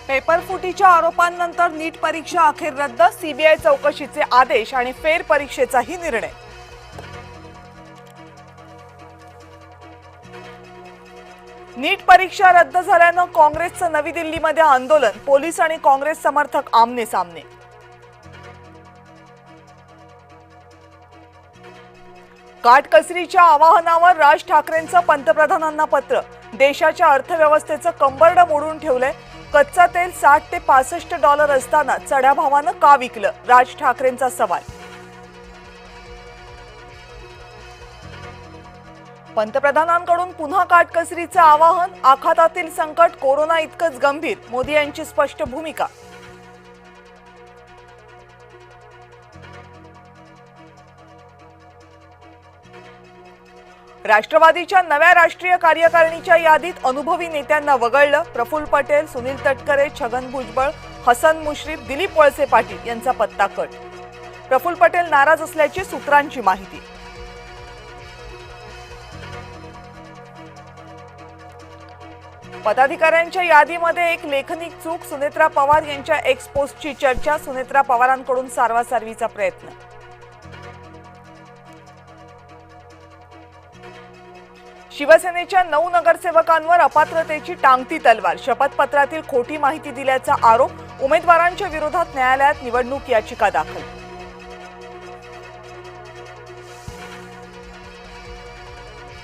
पेपरफुटीच्या आरोपांनंतर नीट परीक्षा अखेर रद्द, सीबीआय चौकशीचे आदेश आणि फेर परीक्षेचाही निर्णय। नीट परीक्षा रद्द झाल्यानं काँग्रेसचं नवी दिल्लीमध्ये आंदोलन, पोलीस आणि काँग्रेस समर्थक आमने सामने। काटकसरीच्या आवाहनावर राज ठाकरेंचं पंतप्रधानांना पत्र, देशाच्या अर्थव्यवस्थेचं कंबरड मोडून ठेवलंय। कच्चा तेल 60 ते 65 डॉलर असताना चढ्या भावानं का विकलं, राज ठाकरेंचा सवाल। पंतप्रधानांकडून पुन्हा काटकसरीचं आवाहन, आखातातील संकट कोरोना इतकंच गंभीर, मोदी यांची स्पष्ट भूमिका। राष्ट्रवादीच्या नव्या राष्ट्रीय कार्यकारिणीच्या यादीत अनुभवी नेत्यांना वगळलं, प्रफुल्ल पटेल, सुनील तटकरे, छगन भुजबळ, हसन मुश्रीफ, दिलीप वळसे पाटील यांचा पत्ता कट। प्रफुल्ल पटेल नाराज असल्याची सूत्रांची माहिती। पदाधिकाऱ्यांच्या यादीमध्ये एक लेखनिक चूक, सुनेत्रा पवार यांच्या एक्स पोस्टची चर्चा, सुनेत्रा पवारांकडून सारवासारवीचा प्रयत्न। शिवसेनेच्या 9 नगरसेवकांवर अपात्रतेची टांगती तलवार, शपथपत्रातील खोटी माहिती दिल्याचा आरोप, उमेदवारांच्या विरोधात न्यायालयात निवडणूक याचिका दाखल।